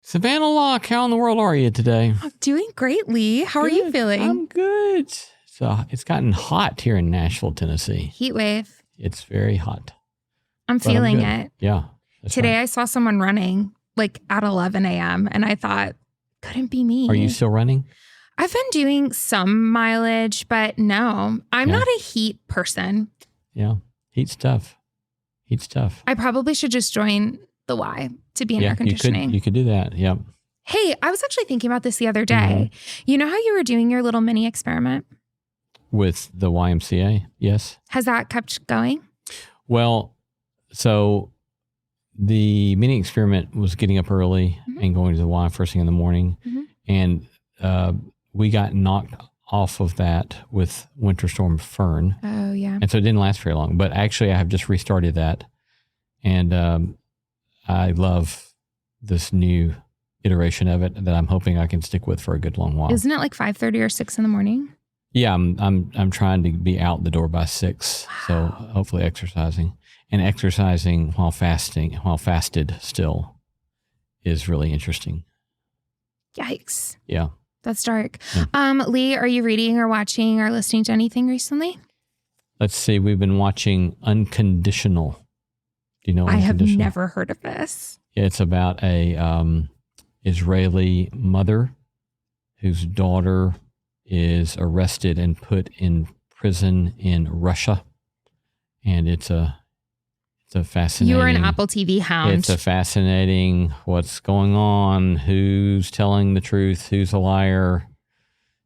Savannah Locke, how in the world are you today? I'm doing great, Lee. How are you feeling? I'm good. So it's gotten hot here in Tennessee. Heat wave. It's very hot. I'm feeling it. Yeah. Today right. I saw someone running like at 11 a.m. and I thought, couldn't be me. Are you still running? I've been doing some mileage, but no, I'm not a heat person. Yeah. Heat's tough. I probably should just join the Y to be in air conditioning. You could do that. Yep. Hey, I was actually thinking about this the other day. Mm-hmm. You know how you were doing your little mini experiment? With the YMCA? Yes. Has that kept going? Well, so the mini experiment was getting up early and going to the Y first thing in the morning. Mm-hmm. And we got knocked off of that with Winter Storm Fern. Oh, yeah. And so it didn't last very long. But actually, I have just restarted that. And I love this new iteration of it that I'm hoping I can stick with for a good long while. Isn't it like 5:30 or 6 in the morning? Yeah, I'm trying to be out the door by 6. Wow. So hopefully exercising while fasted still is really interesting. Yikes. Yeah. That's dark. Yeah. Lee, are you reading or watching or listening to anything recently? Let's see. We've been watching Unconditional. Do you know Unconditional? I have never heard of this. Yeah, it's about a Israeli mother whose daughter is arrested and put in prison in Russia. And it's a fascinating... You are an Apple TV hound. It's a fascinating what's going on, who's telling the truth, who's a liar,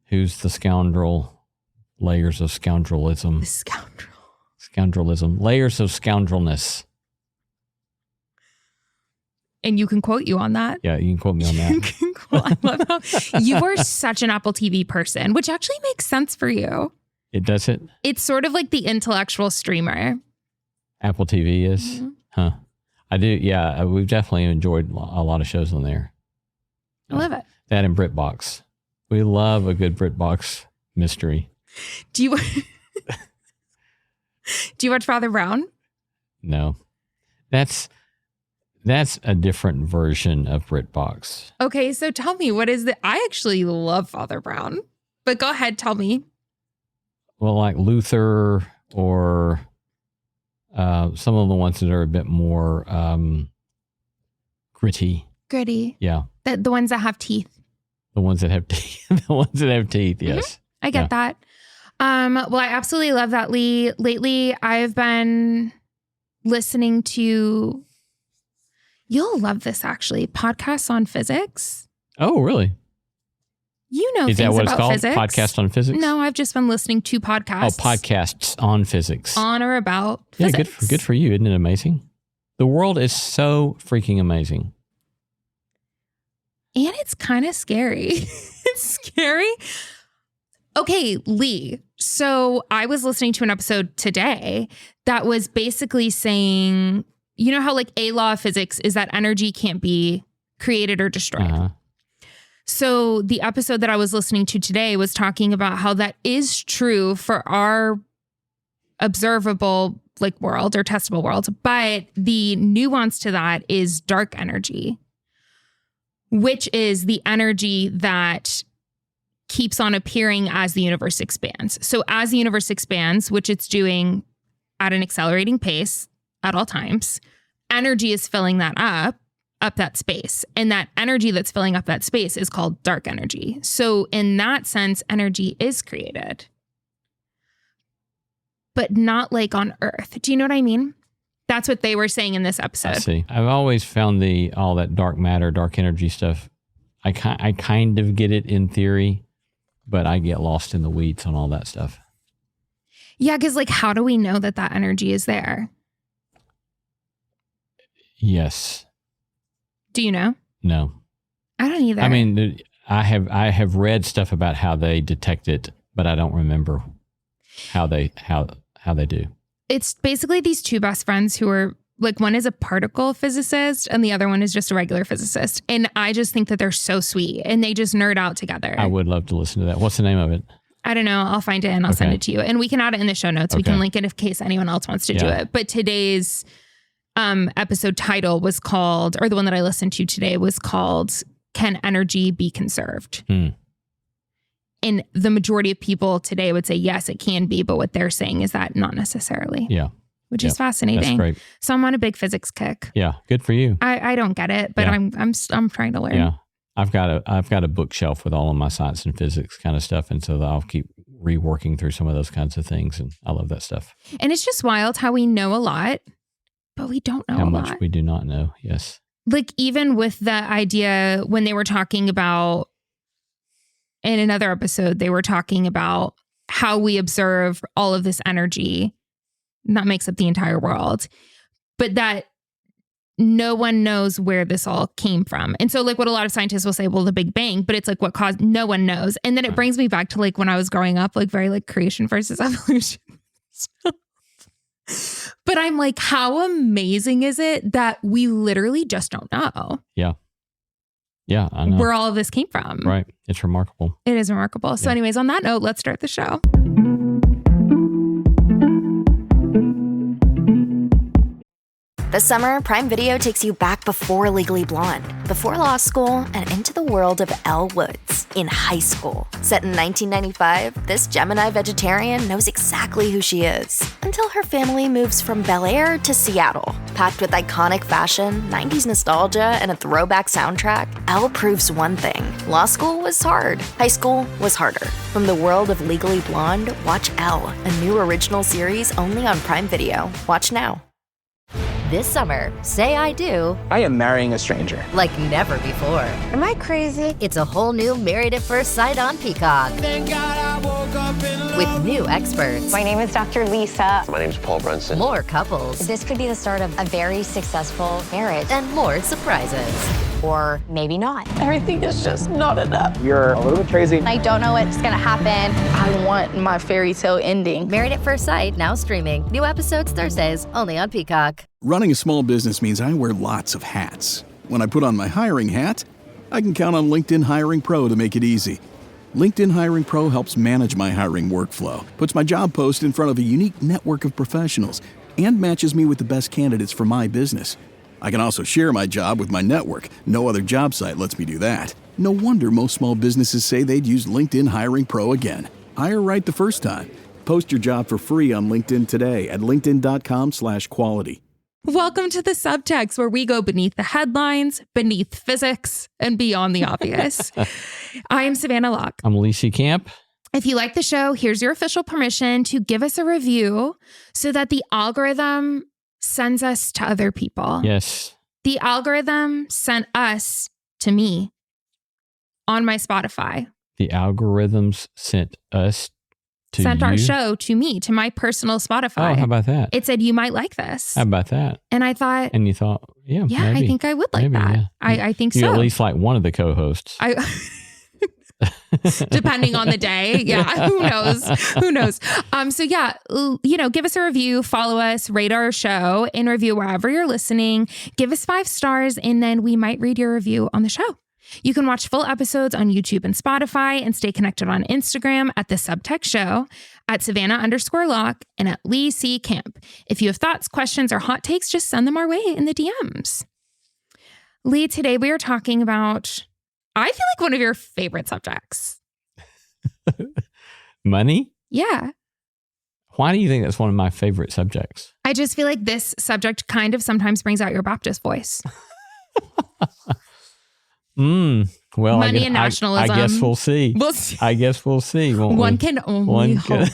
who's the scoundrel, layers of scoundrelism. The scoundrel. Scoundrelism, layers of scoundrelness. And you can quote you on that. Yeah, you can quote me on that. I love how you are such an Apple TV person, which actually makes sense for you. It does it? It's sort of like the intellectual streamer. Apple TV is? Mm-hmm. Huh. I do, yeah. We've definitely enjoyed a lot of shows on there. I love it. That and BritBox. We love a good BritBox mystery. Do you watch Father Brown? No. That's a different version of BritBox. Okay, so tell me, what is I actually love Father Brown, but go ahead, tell me. Well, like Luther or some of the ones that are a bit more gritty. Gritty. Yeah. The ones that have teeth. The ones that have teeth. The ones that have teeth, yes. Mm-hmm. I get that. Well, I absolutely love that, Lee. Lately, I've been listening to... You'll love this, actually. Podcasts on physics. Oh, really? You know Is things that what about it's called? physics. Podcast on physics? No, I've just been listening to podcasts. Oh, podcasts on physics. On or about physics. Yeah, good for you. Isn't it amazing? The world is so freaking amazing. And it's kind of scary. It's scary. Okay, Lee. So I was listening to an episode today that was basically saying... You know how like a law of physics is that energy can't be created or destroyed. Uh-huh. So the episode that I was listening to today was talking about how that is true for our observable like world or testable world. But the nuance to that is dark energy, which is the energy that keeps on appearing as the universe expands. So as the universe expands, which it's doing at an accelerating pace, at all times, energy is filling that up that space. And that energy that's filling up that space is called dark energy. So in that sense, energy is created, but not like on Earth. Do you know what I mean? That's what they were saying in this episode. I see. I've always found all that dark matter, dark energy stuff. I kind of get it in theory, but I get lost in the weeds on all that stuff. Yeah, because like, how do we know that energy is there? Yes. Do you know? No. I don't either. I mean, I have read stuff about how they detect it, but I don't remember how they do. It's basically these two best friends who are like, one is a particle physicist and the other one is just a regular physicist. And I just think that they're so sweet and they just nerd out together. I would love to listen to that. What's the name of it? I don't know. I'll find it and I'll send it to you. And we can add it in the show notes. We can link it in case anyone else wants to do it. But today's episode title was called, or the one that I listened to today was called can energy be conserved? Hmm. And the majority of people today would say, yes, it can be. But what they're saying is that not necessarily. Yeah. Which is fascinating. That's great. So I'm on a big physics kick. Yeah. Good for you. I don't get it, but I'm trying to learn. Yeah. I've got a bookshelf with all of my science and physics kind of stuff. And so I'll keep reworking through some of those kinds of things. And I love that stuff. And it's just wild how we know a lot, but we don't know how a much lot. we do not know. Yes. Like even with the idea when they were talking about, in another episode, they were talking about how we observe all of this energy. And that makes up the entire world. But that no one knows where this all came from. And so like what a lot of scientists will say, well, the Big Bang, but it's like what caused, no one knows. And then it brings me back to like when I was growing up, like very like creation versus evolution. But I'm like, how amazing is it that we literally just don't know? Yeah. Yeah, I know. Where all of this came from. Right. It's remarkable. It is remarkable. So anyways, on that note, let's start the show. This summer, Prime Video takes you back before Legally Blonde, before law school, and into the world of Elle Woods in high school. Set in 1995, this Gemini vegetarian knows exactly who she is until her family moves from Bel Air to Seattle. Packed with iconic fashion, 90s nostalgia, and a throwback soundtrack, Elle proves one thing. Law school was hard. High school was harder. From the world of Legally Blonde, watch Elle, a new original series only on Prime Video. Watch now. This summer, say I do. I am marrying a stranger. Like never before. Am I crazy? It's a whole new Married at First Sight on Peacock. Thank God I woke up in love. With new experts. My name is Dr. Lisa. My name is Paul Brunson. More couples. This could be the start of a very successful marriage. And more surprises. Or maybe not. Everything is just not enough. You're a little bit crazy. I don't know what's gonna happen. I want my fairy tale ending. Married at First Sight, now streaming. New episodes Thursdays, only on Peacock. Running a small business means I wear lots of hats. When I put on my hiring hat, I can count on LinkedIn Hiring Pro to make it easy. LinkedIn Hiring Pro helps manage my hiring workflow, puts my job post in front of a unique network of professionals, and matches me with the best candidates for my business. I can also share my job with my network. No other job site lets me do that. No wonder most small businesses say they'd use LinkedIn Hiring Pro again. Hire right the first time. Post your job for free on LinkedIn today at linkedin.com/quality. Welcome to the Subtext, where we go beneath the headlines, beneath physics, and beyond the obvious. I am Savannah Locke. I'm Lee Camp. If you like the show, here's your official permission to give us a review so that the algorithm sends us to other people. Yes. The algorithm sent us to me on my Spotify. The algorithms sent us to sent you? Our show to me, to my personal Spotify. Oh, how about that? It said, you might like this. How about that? And I thought... And you thought, yeah, yeah, maybe. I think I would like maybe, that. Yeah. I think you so. at least like one of the co-hosts. Depending on the day. Yeah. Who knows? Who knows? So yeah, give us a review, follow us, rate our show, and review wherever you're listening. Give us 5 stars, and then we might read your review on the show. You can watch full episodes on YouTube and Spotify, and stay connected on Instagram at The Subtext Show, at Savannah_Locke, and at Lee C. Camp. If you have thoughts, questions, or hot takes, just send them our way in the DMs. Lee, today we are talking about, I feel like, one of your favorite subjects. Money? Yeah. Why do you think that's one of my favorite subjects? I just feel like this subject kind of sometimes brings out your Baptist voice. Well, money and nationalism. I guess we'll see. We'll see. I guess we'll see. One can only hope.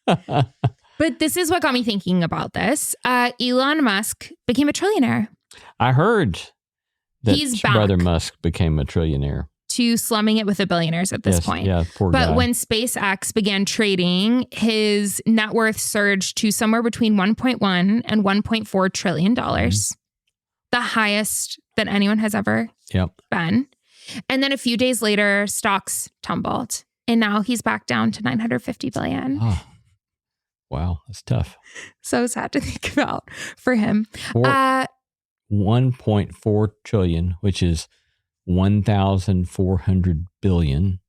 But this is what got me thinking about this. Elon Musk became a trillionaire. I heard that He's brother back Musk became a trillionaire. To slumming it with the billionaires at this point. Yeah, poor but guy. when SpaceX began trading, his net worth surged to somewhere between $1.1 and $1.4 trillion. The highest that anyone has ever been. And then a few days later, stocks tumbled. And now he's back down to $950 billion. Oh, wow, that's tough. So sad to think about for him. 1.4 trillion, which is 1,400 billion,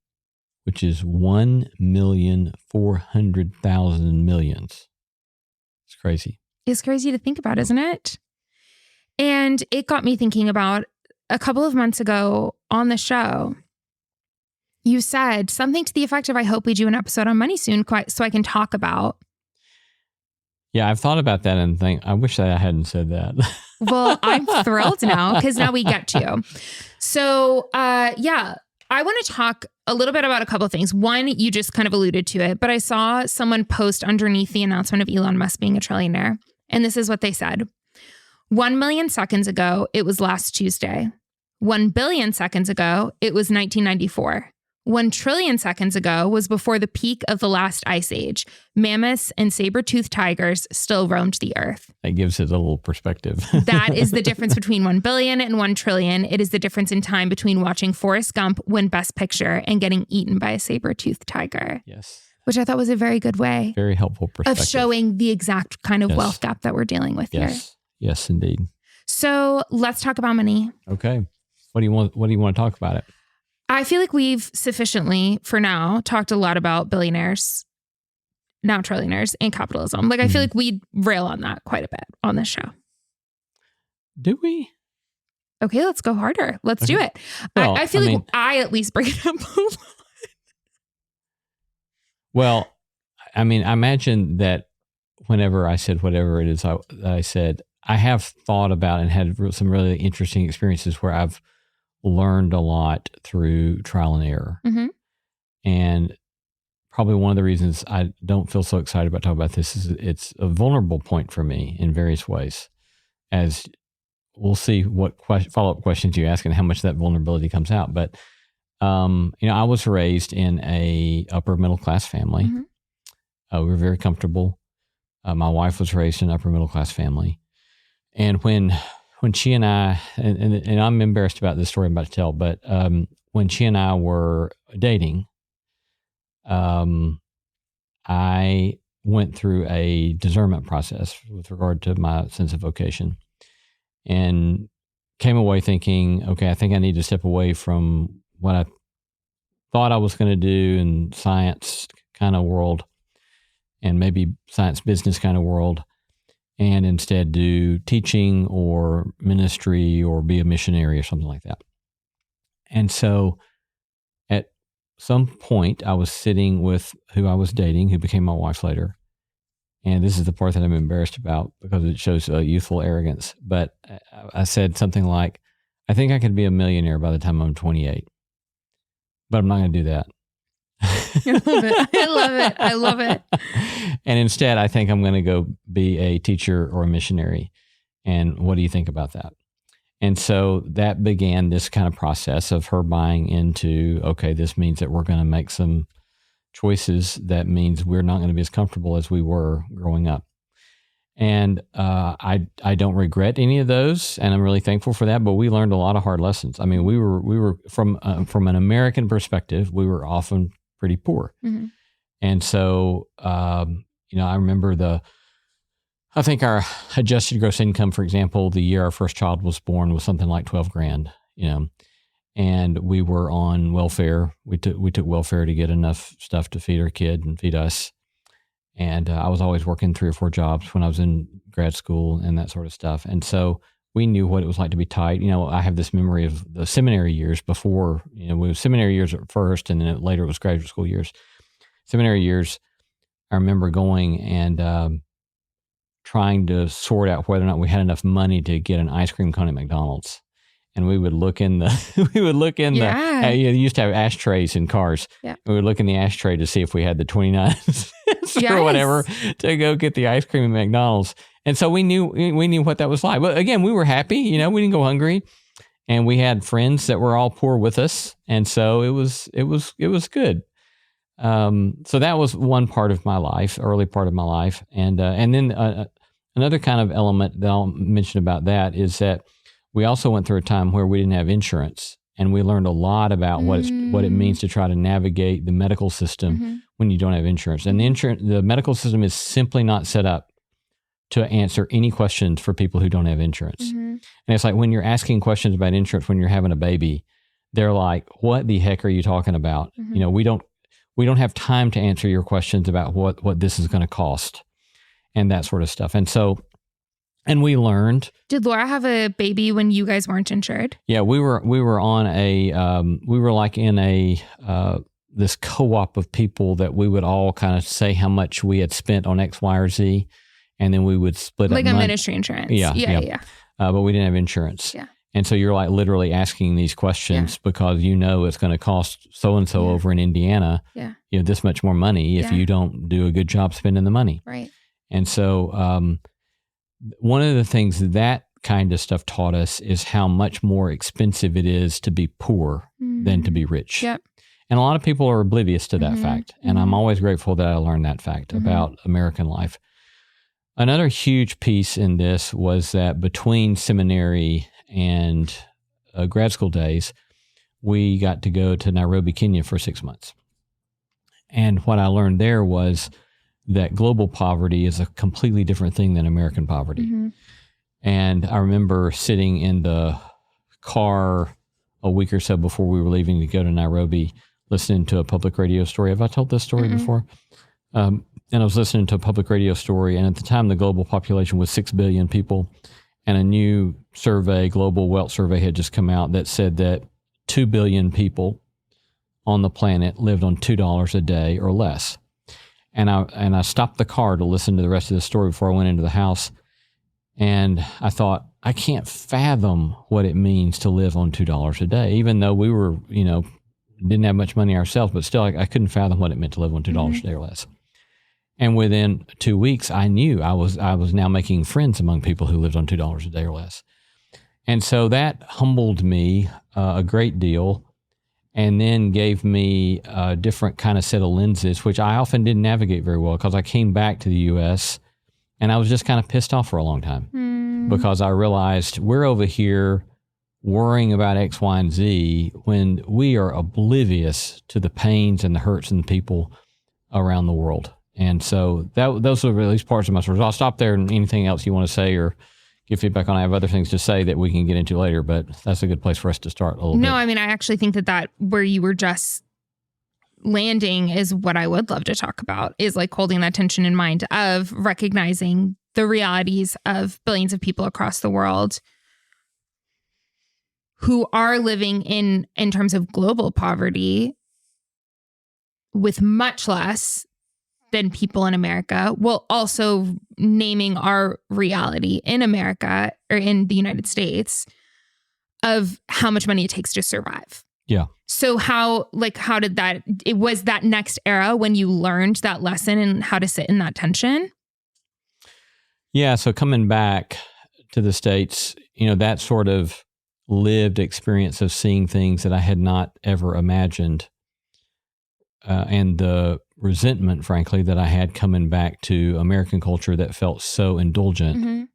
which is 1,400,000 millions. It's crazy. It's crazy to think about, isn't it? And it got me thinking about a couple of months ago on the show, you said something to the effect of, I hope we do an episode on money soon so I can talk about. Yeah, I've thought about that and think, I wish that I hadn't said that. Well, I'm thrilled now because now we get to. So, yeah, I want to talk a little bit about a couple of things. One, you just kind of alluded to it, but I saw someone post underneath the announcement of Elon Musk being a trillionaire. And this is what they said. 1 million seconds ago, it was last Tuesday. 1 billion seconds ago, it was 1994. 1 trillion seconds ago was before the peak of the last ice age. Mammoths and saber-toothed tigers still roamed the earth. That gives it a little perspective. That is the difference between 1 billion and 1 trillion. It is the difference in time between watching Forrest Gump win Best Picture and getting eaten by a saber-toothed tiger. Yes. Which I thought was a very good way. Very helpful perspective. Of showing the exact kind of wealth gap that we're dealing with here. Yes, indeed. So let's talk about money. Okay. What do you want to talk about it? I feel like we've sufficiently, for now, talked a lot about billionaires, now trillionaires, and capitalism. Like, I feel like we rail on that quite a bit on this show. Do we? Okay, let's go harder. Let's do it. Well, I feel like I at least bring it up a lot. Well, I mean, I imagine that whenever I said whatever it is I said, I have thought about and had some really interesting experiences where I've learned a lot through trial and error. Mm-hmm. And probably one of the reasons I don't feel so excited about talking about this is it's a vulnerable point for me in various ways. As we'll see what follow-up questions you ask and how much that vulnerability comes out. But, I was raised in a upper middle class family. Mm-hmm. We were very comfortable. My wife was raised in an upper middle class family. And when she and I, and I'm embarrassed about this story I'm about to tell, but when she and I were dating, I went through a discernment process with regard to my sense of vocation and came away thinking, okay, I think I need to step away from what I thought I was going to do in science kind of world and maybe science business kind of world, and instead do teaching or ministry or be a missionary or something like that. And so at some point, I was sitting with who I was dating, who became my wife later. And this is the part that I'm embarrassed about because it shows youthful arrogance. But I said something like, I think I could be a millionaire by the time I'm 28. But I'm not going to do that. I love it. I love it. I love it. And instead, I think I'm going to go be a teacher or a missionary. And what do you think about that? And so that began this kind of process of her buying into, okay, this means that we're going to make some choices. That means we're not going to be as comfortable as we were growing up. And I don't regret any of those, and I'm really thankful for that. But we learned a lot of hard lessons. I mean, we were from an American perspective, we were often pretty poor. Mm-hmm. And so, I remember I think our adjusted gross income, for example, the year our first child was born was something like $12,000, and we were on welfare. We took welfare to get enough stuff to feed our kid and feed us. And I was always working 3 or 4 jobs when I was in grad school and that sort of stuff. And so we knew what it was like to be tight. I have this memory of the seminary years before, we were seminary years at first, and then later it was graduate school years. Seminary years, I remember going and trying to sort out whether or not we had enough money to get an ice cream cone at McDonald's. And we would look in the, you used to have ashtrays in cars. Yeah. We would look in the ashtray to see if we had the 29 cents or whatever to go get the ice cream at McDonald's. And so we knew what that was like. But again, we were happy, we didn't go hungry, and we had friends that were all poor with us. And so it was good. So that was one part of my life, early part of my life. And then another kind of element that I'll mention about that is that we also went through a time where we didn't have insurance, and we learned a lot about what it means to try to navigate the medical system when you don't have insurance. And the medical system is simply not set up to answer any questions for people who don't have insurance. And it's like when you're asking questions about insurance when you're having a baby, they're like, "What the heck are you talking about?" We don't have time to answer your questions about what this is going to cost and that sort of stuff. And so And we learned. Did Laura have a baby when you guys weren't insured? Yeah, we were on we were like in this co-op of people that we would all kind of say how much we had spent on X, Y, or Z, and then we would split up like a ministry insurance. Yeah. But we didn't have insurance. Yeah. And so you're like literally asking these questions because you know it's going to cost so and so over in Indiana, this much more money if you don't do a good job spending the money. Right. And so one of the things that kind of stuff taught us is how much more expensive it is to be poor than to be rich. Yep. And a lot of people are oblivious to that fact. And I'm always grateful that I learned that fact about American life. Another huge piece in this was that between seminary and grad school days, we got to go to Nairobi, Kenya for 6 months. And what I learned there was that global poverty is a completely different thing than American poverty. And I remember sitting in the car a week or so before we were leaving to go to Nairobi, listening to a public radio story. Have I told this story before? And I was listening to a public radio story, and at the time, the global population was 6 billion people, and a new survey, Global Wealth Survey, had just come out that said that 2 billion people on the planet lived on $2 a day or less. And I stopped the car to listen to the rest of the story before I went into the house, and I thought, I can't fathom what it means to live on $2 a day, even though we were, didn't have much money ourselves, but still, I couldn't fathom what it meant to live on $2 a day or less. And within 2 weeks, I knew I was now making friends among people who lived on $2 a day or less. And so that humbled me a great deal, and then gave me a different kind of set of lenses, which I often didn't navigate very well because I came back to the U.S. and I was just kind of pissed off for a long time because I realized we're over here worrying about X, Y, and Z when we are oblivious to the pains and the hurts and the people around the world. And so those are at least parts of my story. I'll stop there, and anything else you want to say or give feedback on. I have other things to say that we can get into later, but that's a good place for us to start a little bit. No, I mean, I actually think that where you were just landing is what I would love to talk about, is like holding that tension in mind of recognizing the realities of billions of people across the world who are living in terms of global poverty with much less than people in America, while also naming our reality in America or in the United States of how much money it takes to survive. Yeah. So how did that, it was that next era when you learned that lesson and how to sit in that tension? Yeah. So coming back to the States, that sort of lived experience of seeing things that I had not ever imagined, and the resentment, frankly, that I had coming back to American culture that felt so indulgent,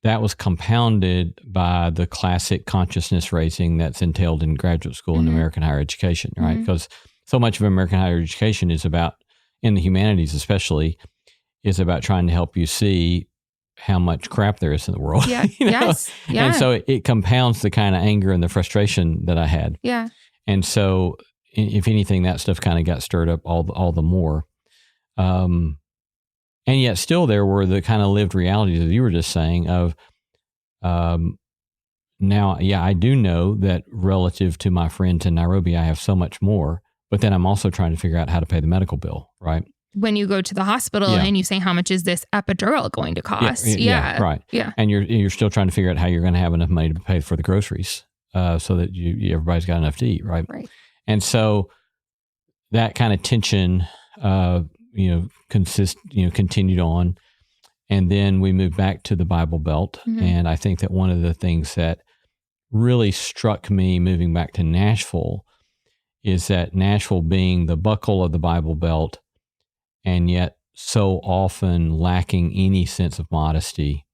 that was compounded by the classic consciousness raising that's entailed in graduate school and American higher education, right? Because so much of American higher education is about, in the humanities especially, is about trying to help you see how much crap there is in the world. Yeah. Yes. Yeah. And so it compounds the kind of anger and the frustration that I had. Yeah. And so, if anything, that stuff kind of got stirred up all the more. And yet still there were the kind of lived realities that you were just saying of, now, I do know that relative to my friends in Nairobi, I have so much more, but then I'm also trying to figure out how to pay the medical bill, right? When you go to the hospital and you say, how much is this epidural going to cost? Yeah, right. Yeah. And you're still trying to figure out how you're going to have enough money to pay for the groceries, so that everybody's got enough to eat, right? Right. And so that kind of tension, continued on. And then we moved back to the Bible Belt. And I think that one of the things that really struck me moving back to Nashville is that Nashville being the buckle of the Bible Belt, and yet so often lacking any sense of modesty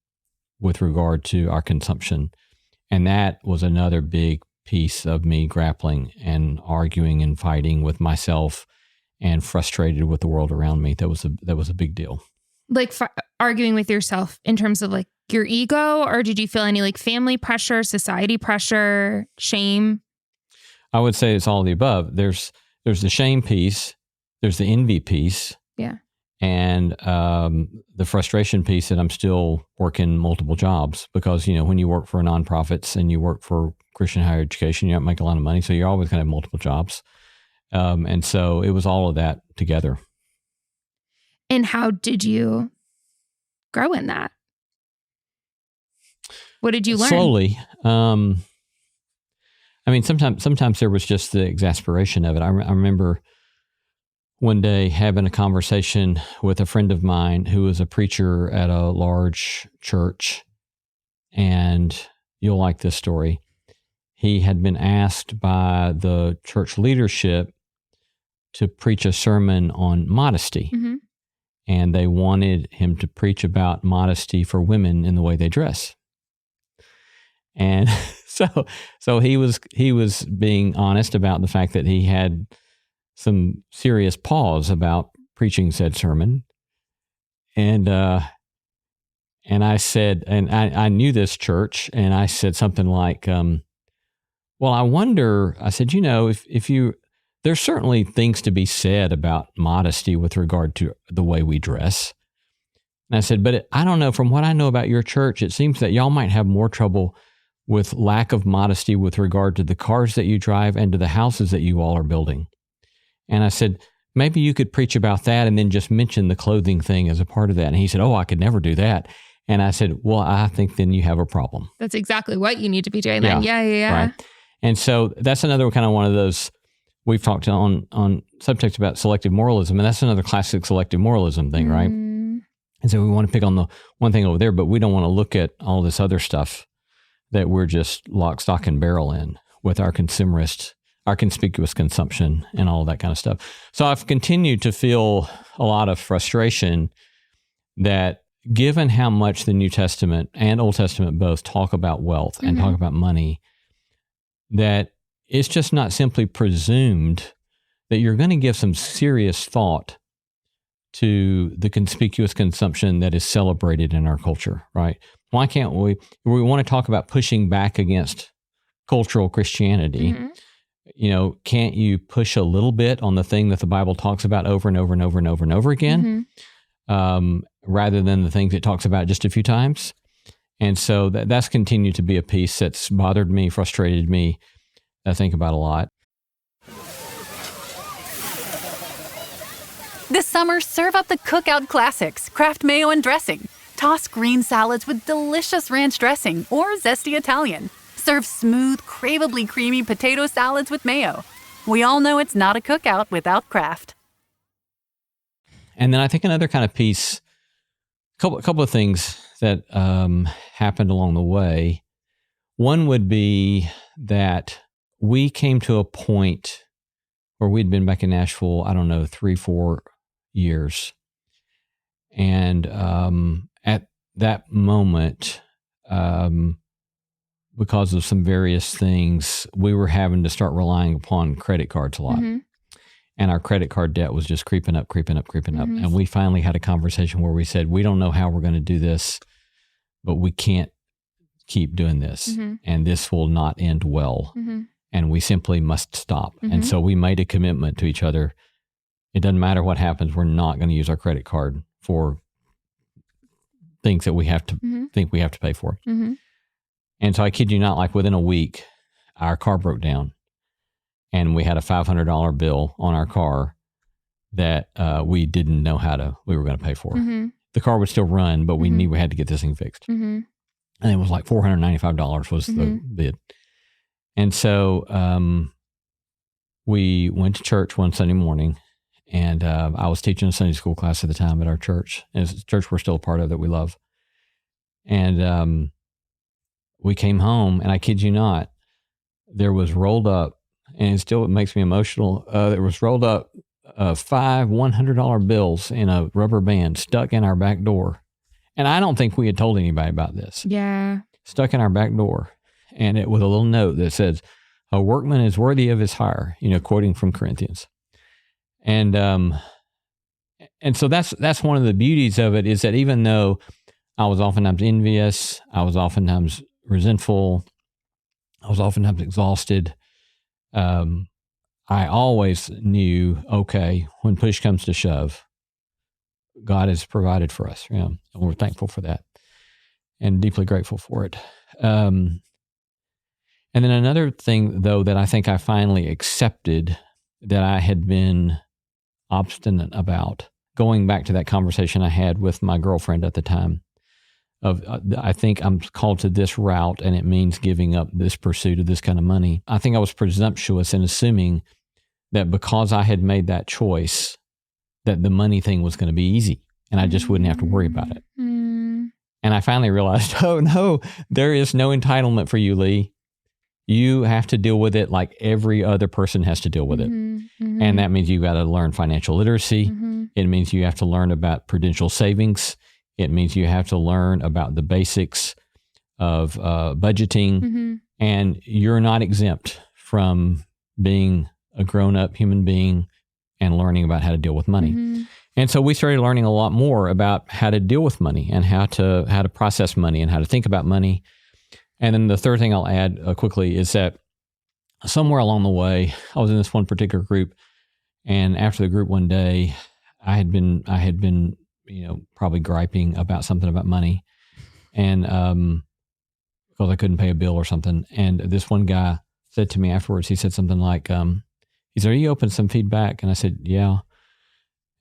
with regard to our consumption. And that was another big piece of me grappling and arguing and fighting with myself and frustrated with the world around me. That was a big deal. Like arguing with yourself in terms of like your ego, or did you feel any like family pressure, society pressure, shame? I would say it's all of the above. There's the shame piece, there's the envy piece. Yeah. And the frustration piece that I'm still working multiple jobs because, when you work for nonprofits and you work for Christian higher education, you don't make a lot of money. So you're always going to have multiple jobs. And so it was all of that together. And how did you grow in that? What did you learn? Slowly. Sometimes there was just the exasperation of it. I remember one day having a conversation with a friend of mine who was a preacher at a large church, and you'll like this story. He had been asked by the church leadership to preach a sermon on modesty, and they wanted him to preach about modesty for women in the way they dress. And so he was being honest about the fact that he had some serious pause about preaching said sermon. And I said, and I knew this church, and I said something like, well, I wonder, I said, if you, there's certainly things to be said about modesty with regard to the way we dress. And I said, but I don't know, from what I know about your church, it seems that y'all might have more trouble with lack of modesty with regard to the cars that you drive and to the houses that you all are building. And I said, maybe you could preach about that and then just mention the clothing thing as a part of that. And he said, oh, I could never do that. And I said, well, I think then you have a problem. That's exactly what you need to be doing then. Yeah. Right. And so that's another kind of one of those, we've talked on Subtext about selective moralism, and that's another classic selective moralism thing, right? And so we want to pick on the one thing over there, but we don't want to look at all this other stuff that we're just lock, stock, and barrel in with our conspicuous consumption and all that kind of stuff. So I've continued to feel a lot of frustration that given how much the New Testament and Old Testament both talk about wealth and talk about money, that it's just not simply presumed that you're going to give some serious thought to the conspicuous consumption that is celebrated in our culture, right? Why can't we want to talk about pushing back against cultural Christianity. Can't you push a little bit on the thing that the Bible talks about over and over and over and over and over again, rather than the things it talks about just a few times? And so that's continued to be a piece that's bothered me, frustrated me, I think about a lot. This summer, serve up the Cookout Classics, Kraft Mayo and Dressing. Toss green salads with delicious ranch dressing or zesty Italian. Serve smooth, craveably creamy potato salads with mayo. We all know it's not a cookout without Kraft. And then I think another kind of piece, a couple of things that happened along the way. One would be that we came to a point where we'd been back in Nashville, 3-4 years. And at that moment, because of some various things, we were having to start relying upon credit cards a lot. And our credit card debt was just creeping up. And we finally had a conversation where we said, we don't know how we're going to do this, but we can't keep doing this. And this will not end well. And we simply must stop. And so we made a commitment to each other. It doesn't matter what happens. We're not going to use our credit card for things that we have to think we have to pay for. And so I kid you not, like within a week, our car broke down and we had a $500 bill on our car that we didn't know we were going to pay for. The car would still run, but we knew we had to get this thing fixed. And it was like $495 was the bid. And so we went to church one Sunday morning, and I was teaching a Sunday school class at the time at our church. And it's a church we're still a part of that we love. And we came home, and I kid you not, there was rolled up, and it makes me emotional. There was rolled up 5 $100 bills in a rubber band stuck in our back door. And I don't think we had told anybody about this. Yeah. Stuck in our back door. And it was a little note that says, a workman is worthy of his hire, quoting from Corinthians. And so that's one of the beauties of it, is that even though I was oftentimes envious, I was oftentimes resentful, I was oftentimes exhausted, I always knew, okay, when push comes to shove, God has provided for us. And we're thankful for that and deeply grateful for it. And then another thing, though, that I think I finally accepted that I had been obstinate about, going back to that conversation I had with my girlfriend at the time, of I think I'm called to this route and it means giving up this pursuit of this kind of money. I think I was presumptuous in assuming that because I had made that choice, that the money thing was going to be easy and I just wouldn't have to worry about it. And I finally realized, oh no, there is no entitlement for you, Lee. You have to deal with it like every other person has to deal with it. And that means you got to learn financial literacy. It means you have to learn about prudential savings. It means you have to learn about the basics of budgeting. And you're not exempt from being a grown-up human being and learning about how to deal with money. And so we started learning a lot more about how to deal with money and how to process money and how to think about money. And then the third thing I'll add quickly is that somewhere along the way, I was in this one particular group, and after the group one day, I had been, probably griping about something about money, and because I couldn't pay a bill or something. And this one guy said to me afterwards, he said something like, he said, "Are you open to some feedback?" And I said, "Yeah."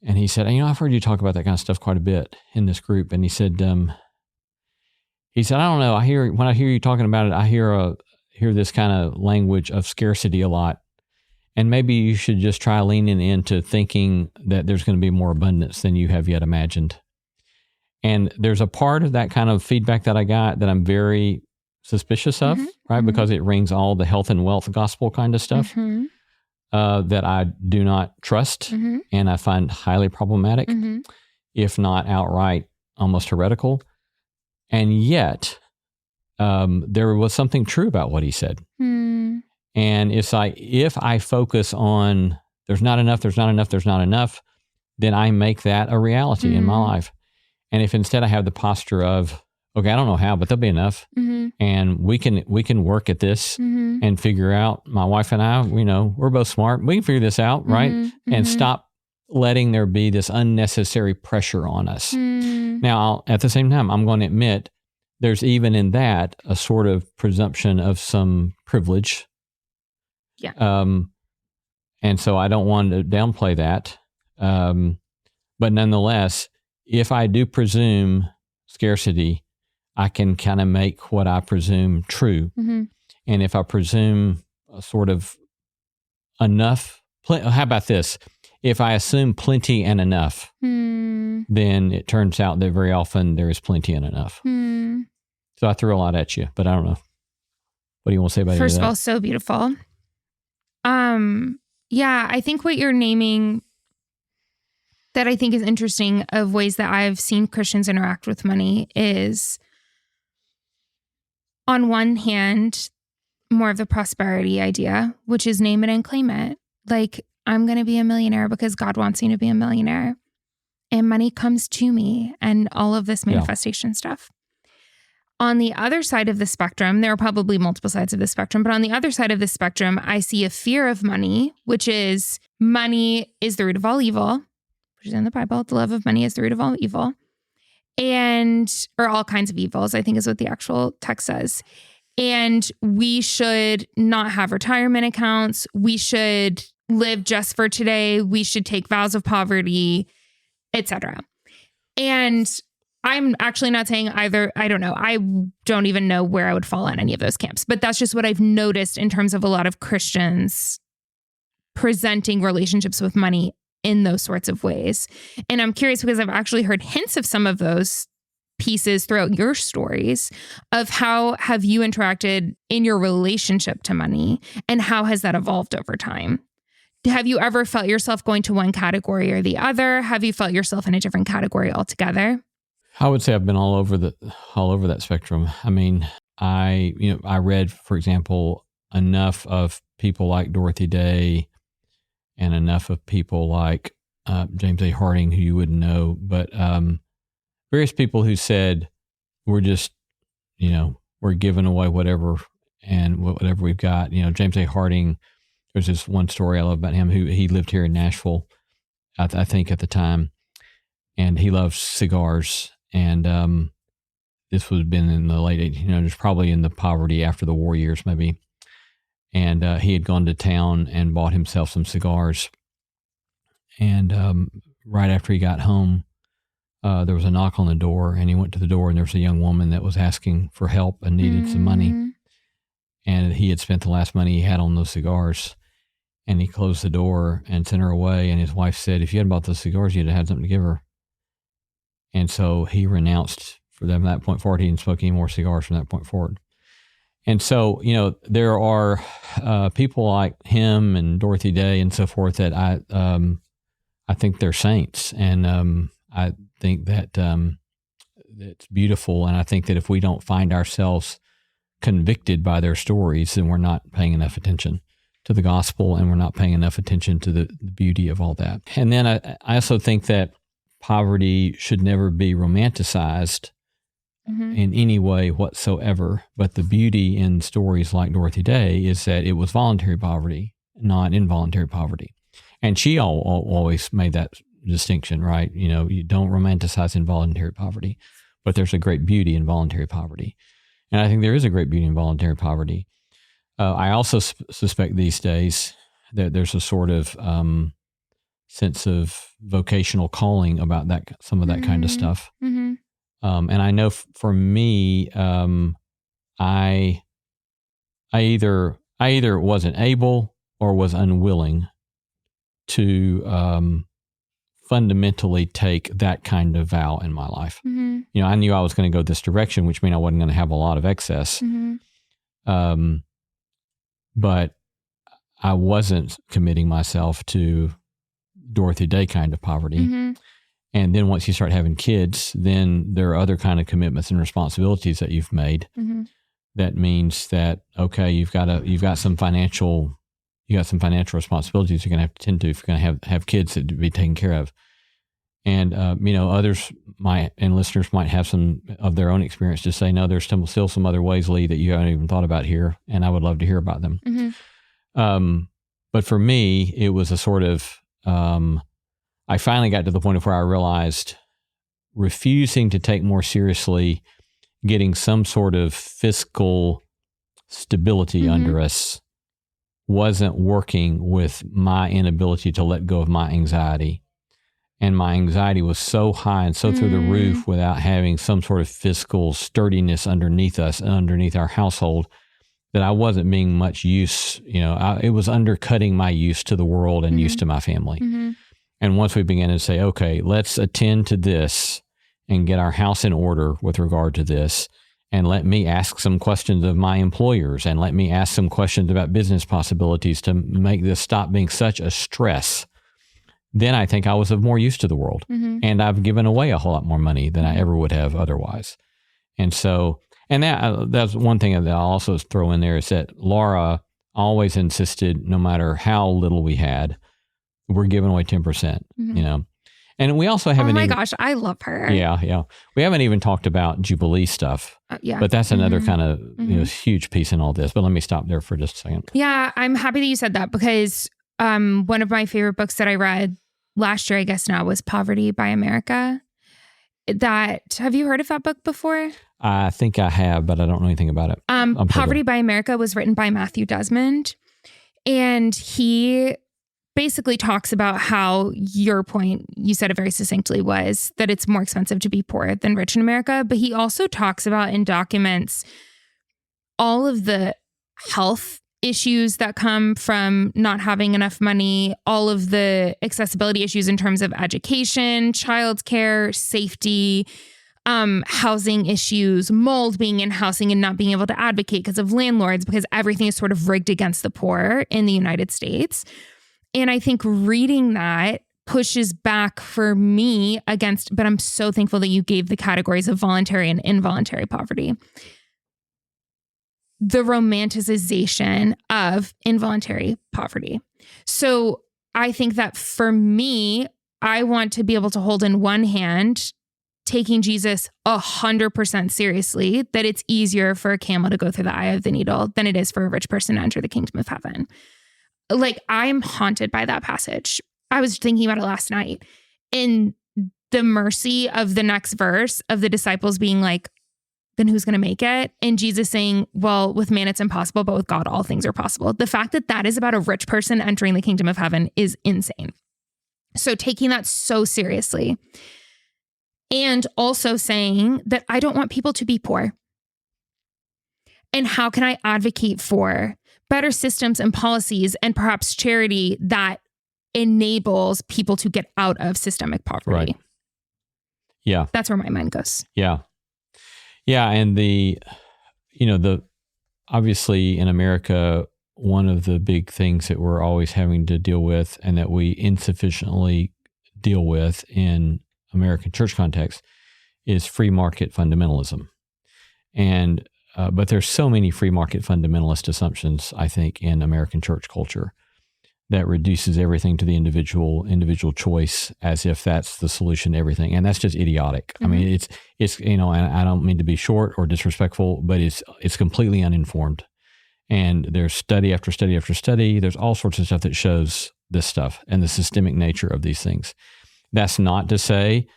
And he said, "I've heard you talk about that kind of stuff quite a bit in this group." And he said, "I don't know. When I hear you talking about it, I hear this kind of language of scarcity a lot. And maybe you should just try leaning into thinking that there's going to be more abundance than you have yet imagined." And there's a part of that kind of feedback that I got that I'm very suspicious of, right? Because it rings all the health and wealth gospel kind of stuff that I do not trust and I find highly problematic, if not outright almost heretical. And yet, there was something true about what he said. And it's like, if I focus on there's not enough, then I make that a reality in my life. And if instead I have the posture of, okay, I don't know how, but there'll be enough. And we can work at this and figure out, my wife and I, we're both smart. We can figure this out, right? And stop letting there be this unnecessary pressure on us. Now, at the same time, I'm going to admit there's even in that a sort of presumption of some privilege. Yeah. And so I don't want to downplay that. But nonetheless, if I do presume scarcity, I can kind of make what I presume true. And if I presume a sort of enough, how about this? If I assume plenty and enough, then it turns out that very often there is plenty and enough. So I threw a lot at you, but I don't know. What do you want to say about First of all, so beautiful. Yeah, I think what you're naming that I think is interesting of ways that I've seen Christians interact with money is, on one hand, more of the prosperity idea, which is name it and claim it. Like, I'm going to be a millionaire because God wants me to be a millionaire. And money comes to me and all of this manifestation stuff. On the other side of the spectrum, there are probably multiple sides of the spectrum, but on the other side of the spectrum, I see a fear of money, which is money is the root of all evil, which is in the Bible. The love of money is the root of all evil. Or all kinds of evils, I think is what the actual text says. And we should not have retirement accounts. We should live just for today. We should take vows of poverty, etc. And I'm actually not saying either. I don't know. I don't even know where I would fall on any of those camps. But that's just what I've noticed in terms of a lot of Christians presenting relationships with money in those sorts of ways. And I'm curious because I've actually heard hints of some of those pieces throughout your stories of how have you interacted in your relationship to money and how has that evolved over time? Have you ever felt yourself going to one category or the other? Have you felt yourself in a different category altogether? I would say I've been all over that spectrum. I mean, I read, for example, enough of people like Dorothy Day and enough of people like James A. Harding, who you wouldn't know, but various people who said, we're just, we're giving away whatever and whatever we've got. James A. Harding, there's this one story I love about him, who he lived here in Nashville, I think at the time. and he loved cigars. And this would have been in the late 1800s, probably in the poverty after the war years, maybe. And he had gone to town and bought himself some cigars. And right after he got home, there was a knock on the door, and he went to the door, and there was a young woman that was asking for help and needed some money. And he had spent the last money he had on those cigars. And he closed the door and sent her away. And his wife said, if you hadn't bought those cigars, you'd have had something to give her. And so he renounced from that point forward. He didn't smoke any more cigars from that point forward. And so, there are people like him and Dorothy Day and so forth that I think they're saints. And I think that it's beautiful. And I think that if we don't find ourselves convicted by their stories, then we're not paying enough attention to the gospel, and we're not paying enough attention to the beauty of all that. And then I also think that poverty should never be romanticized in any way whatsoever. But the beauty in stories like Dorothy Day is that it was voluntary poverty, not involuntary poverty. And she always made that distinction, right? You don't romanticize involuntary poverty, but there's a great beauty in voluntary poverty. And I think there is a great beauty in voluntary poverty. I also suspect these days that there's a sort of sense of vocational calling about some of that kind of stuff. And I know for me, I either wasn't able or was unwilling to fundamentally take that kind of vow in my life. I knew I was going to go this direction, which meant I wasn't going to have a lot of excess. But I wasn't committing myself to Dorothy Day kind of poverty. And then once you start having kids, then there are other kind of commitments and responsibilities that you've made. That means that, okay, you've got some financial responsibilities you're going to have to tend to if you're going to have kids that to be taken care of. And, others and listeners might have some of their own experience to say, no, there's still some other ways, Lee, that you haven't even thought about here. And I would love to hear about them. But for me, it was a sort of, I finally got to the point of where I realized refusing to take more seriously getting some sort of fiscal stability under us wasn't working with my inability to let go of my anxiety. And my anxiety was so high and so through the roof without having some sort of fiscal sturdiness underneath us, underneath our household, that I wasn't being much use. It was undercutting my use to the world and use to my family. And once we began to say, okay, let's attend to this and get our house in order with regard to this, and let me ask some questions of my employers, and let me ask some questions about business possibilities to make this stop being such a stress, then I think I was of more use to the world. And I've given away a whole lot more money than I ever would have otherwise. And so, and that's one thing that I'll also throw in there is that Laura always insisted, no matter how little we had, we're giving away 10%, And we also haven't. Oh my gosh, I love her. Yeah. We haven't even talked about Jubilee stuff. But that's another kind of huge piece in all this. But let me stop there for just a second. Yeah, I'm happy that you said that, because one of my favorite books that I read last year, I guess now, was Poverty by America. Have you heard of that book before? I think I have, but I don't know anything about it. Poverty by America was written by Matthew Desmond. And he basically talks about how your point, you said it very succinctly, was that it's more expensive to be poor than rich in America. But he also talks about and documents all of the health issues that come from not having enough money, all of the accessibility issues in terms of education, childcare, safety, housing issues, mold being in housing and not being able to advocate because of landlords, because everything is sort of rigged against the poor in the United States. And I think reading that pushes back for me against, but I'm so thankful that you gave the categories of voluntary and involuntary poverty. The romanticization of involuntary poverty. So I think that for me, I want to be able to hold in one hand, taking Jesus 100% seriously, that it's easier for a camel to go through the eye of the needle than it is for a rich person to enter the kingdom of heaven. Like, I'm haunted by that passage. I was thinking about it last night. And the mercy of the next verse of the disciples being like, then who's going to make it? And Jesus saying, well, with man, it's impossible, but with God, all things are possible. The fact that that is about a rich person entering the kingdom of heaven is insane. So taking that so seriously. And also saying that I don't want people to be poor. And how can I advocate for better systems and policies and perhaps charity that enables people to get out of systemic poverty? Right. Yeah. That's where my mind goes. Yeah. Yeah. And obviously in America, one of the big things that we're always having to deal with and that we insufficiently deal with in American church context is free market fundamentalism. And, but there's so many free market fundamentalist assumptions, I think, in American church culture that reduces everything to the individual choice as if that's the solution to everything. And that's just idiotic. Mm-hmm. I mean, it's, and I don't mean to be short or disrespectful, but it's completely uninformed. And there's study after study after study. There's all sorts of stuff that shows this stuff and the systemic nature of these things. That's not to say,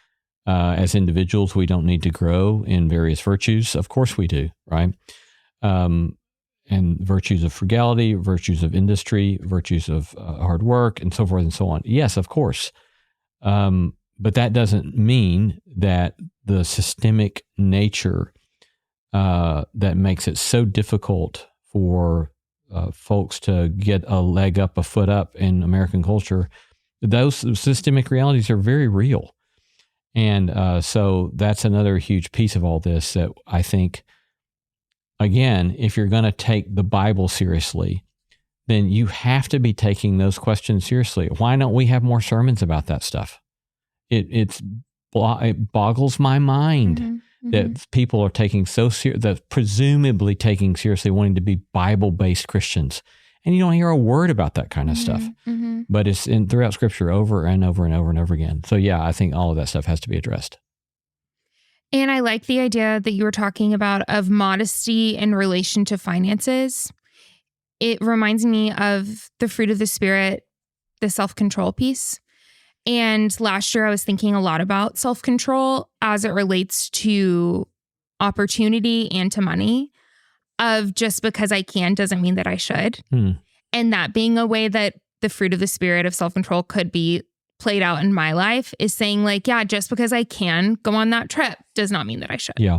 as individuals, we don't need to grow in various virtues. Of course we do, right? And virtues of frugality, virtues of industry, virtues of hard work, and so forth and so on. Yes, of course. But that doesn't mean that the systemic nature that makes it so difficult for folks to get a leg up, a foot up in American culture, those systemic realities are very real. And so that's another huge piece of all this that I think, again, if you're going to take the Bible seriously, then you have to be taking those questions seriously. Why don't we have more sermons about that stuff? It boggles my mind that people are taking that presumably taking seriously wanting to be Bible-based Christians. And you don't hear a word about that kind of stuff. Mm-hmm. But it's throughout Scripture over and over and over and over again. So yeah, I think all of that stuff has to be addressed. And I like the idea that you were talking about of modesty in relation to finances. It reminds me of the fruit of the Spirit, the self-control piece. And last year I was thinking a lot about self-control as it relates to opportunity and to money, of just because I can doesn't mean that I should. And that being a way that the fruit of the Spirit of self-control could be played out in my life is saying like, yeah, just because I can go on that trip does not mean that I should. Yeah.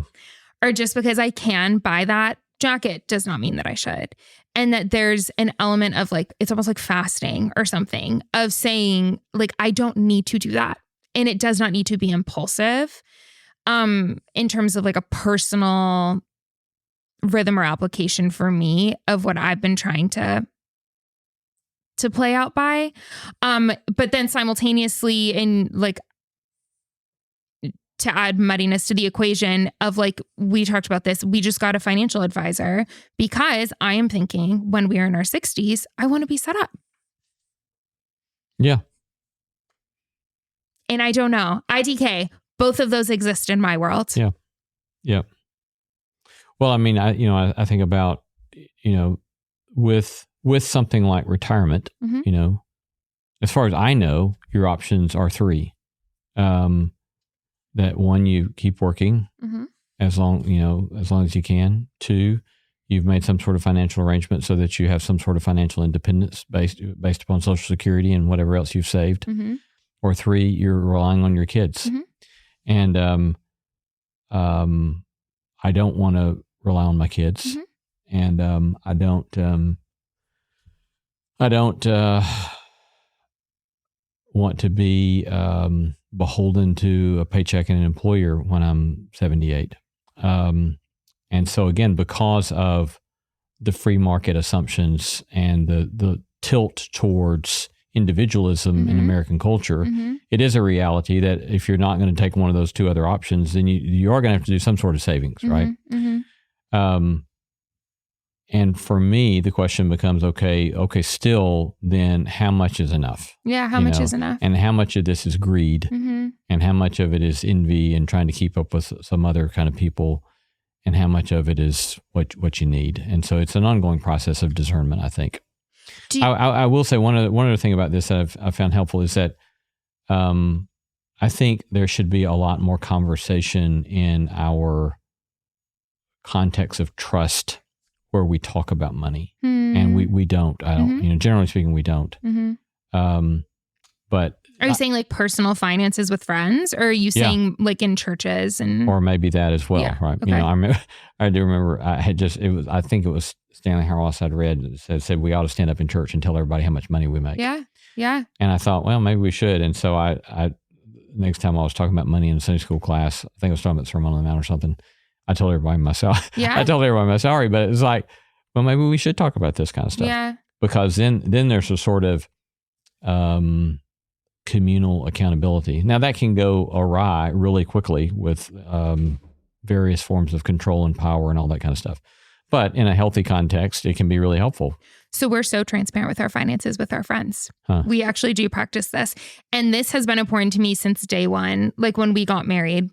Or just because I can buy that jacket does not mean that I should. And that there's an element of like, it's almost like fasting or something of saying like, I don't need to do that. And it does not need to be impulsive in terms of like a personal rhythm or application for me of what I've been trying to play out by. But then simultaneously in like, to add muddiness to the equation of like, we talked about this, we just got a financial advisor because I am thinking when we are in our 60s, I want to be set up. Yeah. And I don't know, IDK, both of those exist in my world. Yeah. Yeah. Well, I mean, I think about, with something like retirement, as far as I know, your options are three. That one, you keep working as long as you can. Two, you've made some sort of financial arrangement so that you have some sort of financial independence based upon Social Security and whatever else you've saved. Or three, you're relying on your kids. And I don't want to rely on my kids, and I don't want to be beholden to a paycheck and an employer when I'm 78. And so again, because of the free market assumptions and the tilt towards individualism in American culture, it is a reality that if you're not going to take one of those two other options, then you are going to have to do some sort of savings, right? And for me, the question becomes, okay, still, then how much is enough? Yeah, how much is enough? And how much of this is greed? And how much of it is envy and trying to keep up with some other kind of people? And how much of it is what you need? And so it's an ongoing process of discernment, I think. I will say one other thing about this that I've found helpful is that I I think there should be a lot more conversation in our context of trust where we talk about money. And we don't. I don't, generally speaking, we don't. But are you saying like personal finances with friends, or are you saying like in churches or maybe that as well, right? Okay. I do remember I think it was Stanley Hauerwas I'd read said we ought to stand up in church and tell everybody how much money we make. Yeah. Yeah. And I thought, well, maybe we should. And so I next time I was talking about money in a Sunday school class, I think I was talking about Sermon on the Mount or something. I told everybody my salary. Yeah. I told everybody my salary, but it's like, well, maybe we should talk about this kind of stuff. Yeah. Because then there's a sort of communal accountability. Now that can go awry really quickly with various forms of control and power and all that kind of stuff. But in a healthy context, it can be really helpful. So we're so transparent with our finances with our friends. We actually do practice this. And this has been important to me since day one, like when we got married.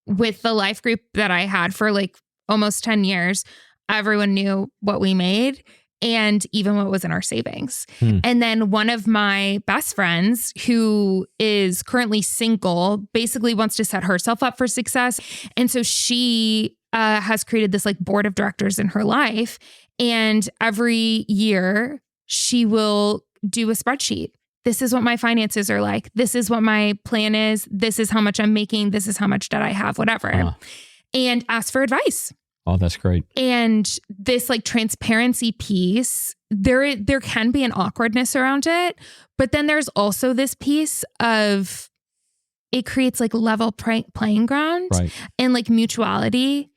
With the life group that I had for like almost 10 years, everyone knew what we made and even what was in our savings. And then one of my best friends, who is currently single, basically wants to set herself up for success. And so she has created this like board of directors in her life. And every year she will do a spreadsheet. This is what my finances are like. This is what my plan is. This is how much I'm making. This is how much debt I have, whatever. And ask for advice. Oh, that's great. And this like transparency piece, there can be an awkwardness around it, but then there's also this piece of it creates like level playing ground and like mutuality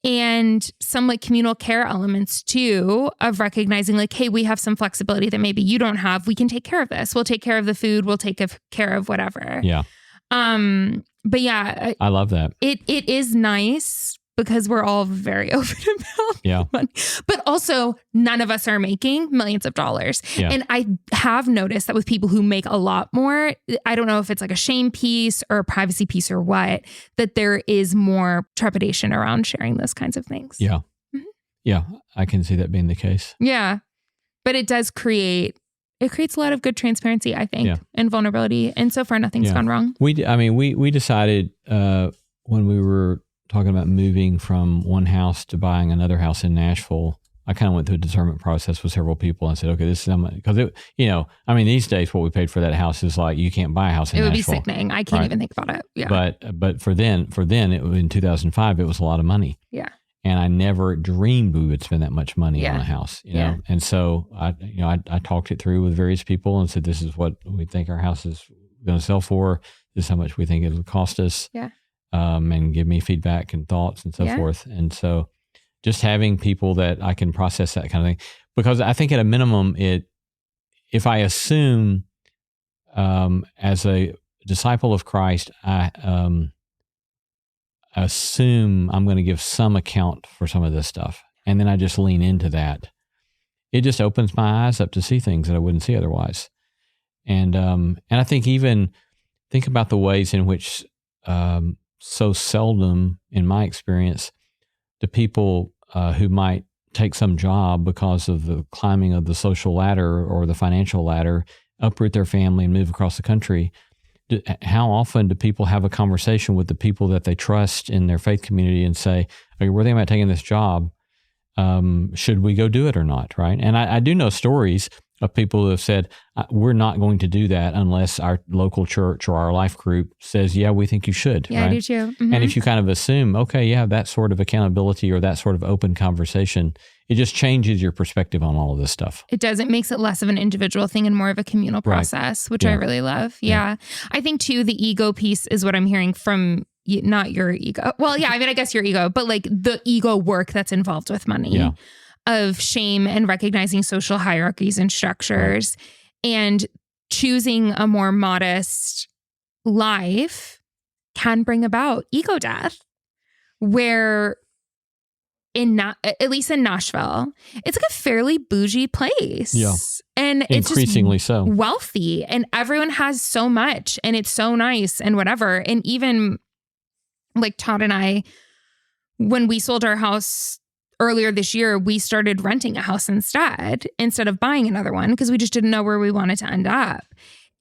and some like communal care elements too, of recognizing like, hey, we have some flexibility that maybe you don't have. We can take care of this. We'll take care of the food. We'll take care of whatever. Yeah. But yeah, I love that. It is nice because we're all very open about money. But also none of us are making millions of dollars. Yeah. And I have noticed that with people who make a lot more, I don't know if it's like a shame piece or a privacy piece or what, that there is more trepidation around sharing those kinds of things. Yeah. Yeah, I can see that being the case. Yeah. But it does creates a lot of good transparency, I think, and vulnerability. And so far, nothing's gone wrong. We decided when we were talking about moving from one house to buying another house in Nashville, I kind of went through a discernment process with several people and said, okay, this is because these days what we paid for that house is like, you can't buy a house in Nashville. It would be sickening. I can't even think about it. Yeah. But for then it was in 2005, it was a lot of money. Yeah. And I never dreamed we would spend that much money on a house, you know? And so I talked it through with various people and said, this is what we think our house is going to sell for. This is how much we think it will cost us. Yeah. And give me feedback and thoughts and so forth. And so just having people that I can process that kind of thing, because I think at a minimum, if I assume as a disciple of Christ, I assume I'm going to give some account for some of this stuff. And then I just lean into that. It just opens my eyes up to see things that I wouldn't see otherwise. And I think even think about the ways in which so seldom, in my experience, do people who might take some job because of the climbing of the social ladder or the financial ladder, uproot their family and move across the country. How often do people have a conversation with the people that they trust in their faith community and say, okay, we're thinking about taking this job. Should we go do it or not? Right. And I do know stories of people who have said, we're not going to do that unless our local church or our life group says, yeah, we think you should. Yeah, right? I do too. Mm-hmm. And if you kind of assume, okay, yeah, that sort of accountability or that sort of open conversation, it just changes your perspective on all of this stuff. It does. It makes it less of an individual thing and more of a communal process, which I really love. Yeah. I think too, the ego piece is what I'm hearing from not your ego. Well, yeah, I mean, I guess your ego, but like the ego work that's involved with money. Yeah. Of shame and recognizing social hierarchies and structures and choosing a more modest life can bring about ego death, where at least in Nashville, it's like a fairly bougie place. Yeah. And it's increasingly just so wealthy and everyone has so much and it's so nice and whatever. And even like Todd and I, when we sold our house earlier this year, we started renting a house instead of buying another one because we just didn't know where we wanted to end up.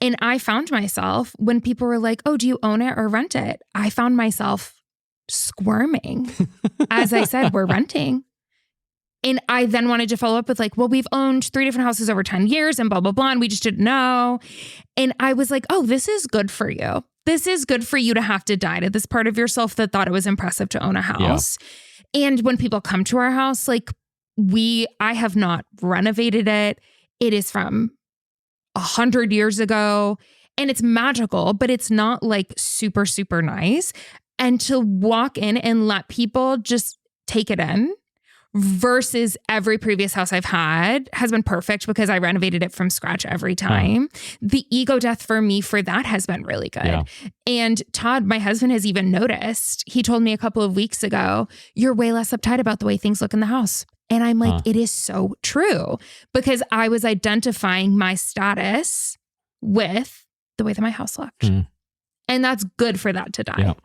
And I found myself when people were like, oh, do you own it or rent it? I found myself squirming. As I said, we're renting. And I then wanted to follow up with like, well, we've owned 3 different houses over 10 years and blah, blah, blah. And we just didn't know. And I was like, oh, this is good for you. This is good for you to have to die to this part of yourself that thought it was impressive to own a house. Yeah. And when people come to our house, like I have not renovated it. It is from 100 years ago and it's magical, but it's not like super, super nice. And to walk in and let people just take it in versus every previous house I've had has been perfect because I renovated it from scratch every time. The ego death for me for that has been really good. Yeah. And Todd, my husband, has even noticed. He told me a couple of weeks ago, you're way less uptight about the way things look in the house. And I'm like, it is so true because I was identifying my status with the way that my house looked. And that's good for that to die.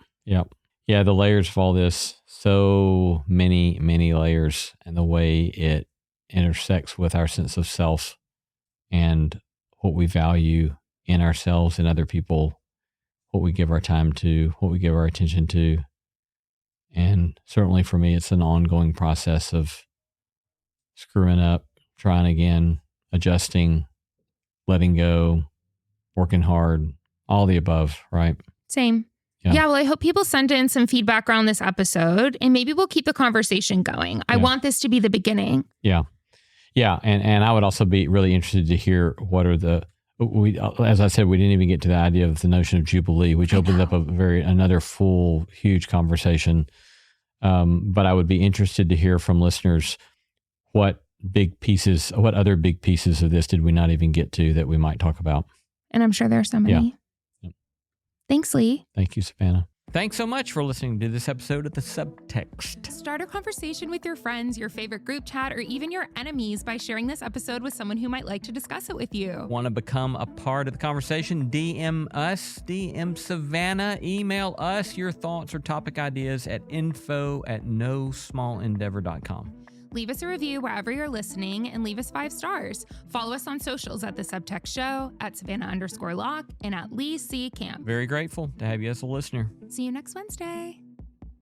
Yeah, the layers of all this, so many, many layers, and the way it intersects with our sense of self and what we value in ourselves and other people, what we give our time to, what we give our attention to. And certainly for me, it's an ongoing process of screwing up, trying again, adjusting, letting go, working hard, all the above, right? Same. Yeah, well, I hope people send in some feedback around this episode and maybe we'll keep the conversation going. I want this to be the beginning. Yeah, and I would also be really interested to hear what are as I said, we didn't even get to the idea of the notion of Jubilee, which opens up another full, huge conversation. But I would be interested to hear from listeners what other big pieces of this did we not even get to that we might talk about? And I'm sure there are so many. Yeah. Thanks, Lee. Thank you, Savannah. Thanks so much for listening to this episode of The Subtext. Start a conversation with your friends, your favorite group chat, or even your enemies by sharing this episode with someone who might like to discuss it with you. Want to become a part of the conversation? DM us, DM Savannah, email us your thoughts or topic ideas at info@nosmallendeavor.com. Leave us a review wherever you're listening and leave us 5 stars. Follow us on socials at The Subtext Show, at Savannah_Locke, and at Lee C. Camp. Very grateful to have you as a listener. See you next Wednesday.